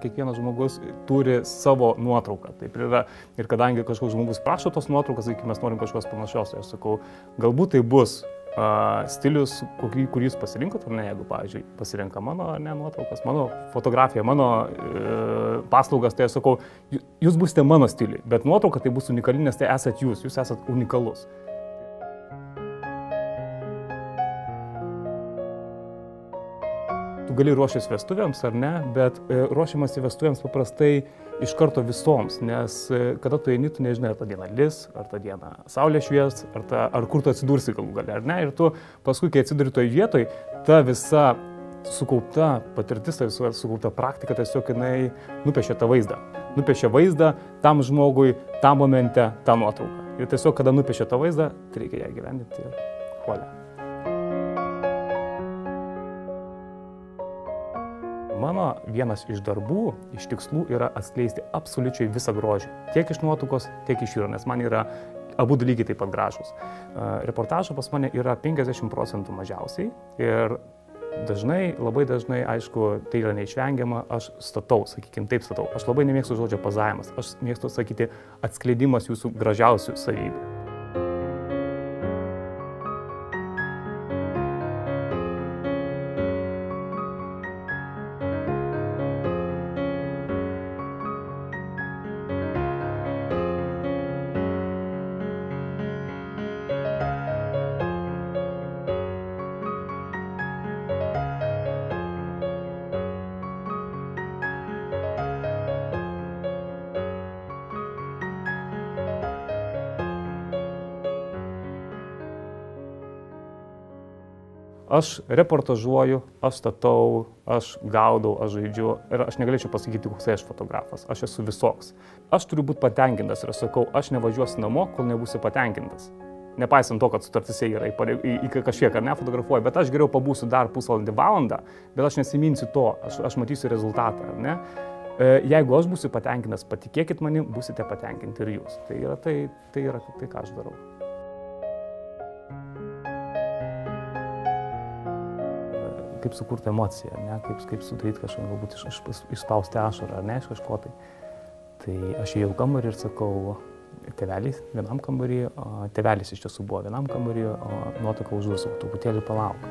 kiekvienas žmogus turi savo nuotrauką. Taip yra. Ir kadangi kažkoks žmogus prašo tos nuotraukas, sakykime, mes norim kažkokios panašios, aš sakau, galbūt tai bus stilius, kurį jūs pasirinkot, ar ne, jeigu, pavyzdžiui, pasirenka mano nuotraukas, mano fotografija, mano paslaugas, tai aš sakau, jūs būsite mano stiliui, bet nuotrauka tai bus unikali, nes tai esat jūs esat unikalus. Tu gali ruoštis vestuvėms ar ne, bet ruošimas į vestuvėms paprastai iš karto visoms, nes kada tu eini, tu nežinai, ar tą dieną lis, ar tą dieną saulė švies, ar kur tu atsidursi galų gale, ar ne, ir tu paskui, kai atsiduri toj vietoj, ta visa sukaupta patirtis, ta visa sukaupta praktika tiesiog jinai nupiešia tą vaizdą. Nupiešia vaizdą tam žmogui, tam momente, tą nuotrauką. Ir tiesiog, kada nupiešia tą vaizdą, tai reikia ją gyvendinti ir huolė. Mano vienas iš darbų, iš tikslų yra atskleisti absoliučiai visą grožį. Tiek iš nuotraukos, tiek iš jūro, nes man yra abu dalykai taip pat gražus. Reportažo pas mane yra 50% mažiausiai ir dažnai, labai dažnai, aišku, tai yra neišvengiama, aš statau, sakykime, taip statau. Aš labai nemėgstu žodžio pozavimas, aš mėgstu sakyti atskleidimas jūsų gražiausių savybių. Aš reportažuoju, aš statau, aš gaudau, aš žaidžiu ir aš negalėčiau pasakyti, koks aš fotografas, aš esu visoks. Aš turiu būti patenkintas ir aš sakau, aš nevažiuosiu namo, kol nebūsiu patenkintas. Nepaisant to, kad sutartise yra į kažkiek ar nefotografuoju, bet aš geriau pabūsiu dar pusvalandį, valandą, bet aš nesiminsiu to, aš matysiu rezultatą, ar ne? Jeigu aš būsiu patenkintas, patikėkit manim, būsite patenkinti ir jūs. Tai yra tai, ką aš darau. Kaip sukurti emociją, ne? Kaip sudaryti kažką, galbūt išspausti ašarą, ar ne, iš kažko tai. Tai aš įėjau kambarį ir sakau, tėvelis vienam kambarį, tėvelis iš tiesų buvo vienam kambarį, o nuotrauką užduosiu, truputėlį palauk.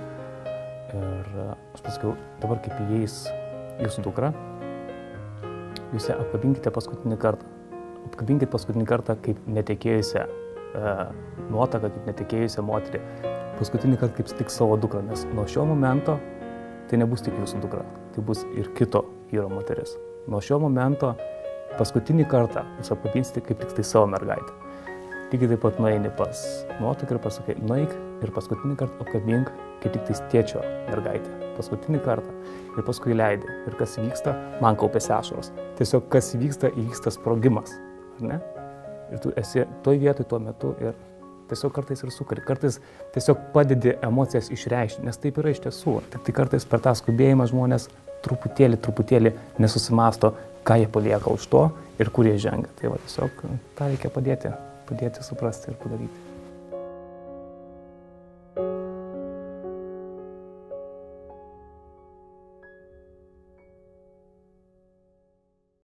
Ir aš pasakiau, dabar kaip įeis jūsų dukra, jūs ją apkabinkite paskutinį kartą. Apkabinkite paskutinį kartą kaip netekėjusią nuotrauką, kaip netekėjusią moterį. Paskutinį kartą kaip tik savo dukrą, nes nuo šio momento tai nebus tik jūsų dukra, tai bus ir kito vyro moteris. Nuo šio momento paskutinį kartą jūs apkabinsite kaip tik tai savo mergaitę. Lygiai taip pat nueini pas nuotrauką ir pasakai, nueik ir paskutinį kartą apkabink kaip tik tai tėčio mergaitę. Paskutinį kartą. Ir paskui leidi. Ir kas vyksta, man kaupėsi ašaros. Tiesiog kas vyksta, įvyksta sprogimas. Ar ne? Ir tu esi toj vietoj tuo metu ir tiesiog kartais ir sukari, kartais tiesiog padedi emocijas išreikšti, nes taip yra iš tiesų. Tik tai kartais per tą skubėjimą žmonės truputėlį nesusimasto, ką jie palieka už to ir kur jie žengia. Tai va tiesiog tą reikia padėti suprasti ir padaryti.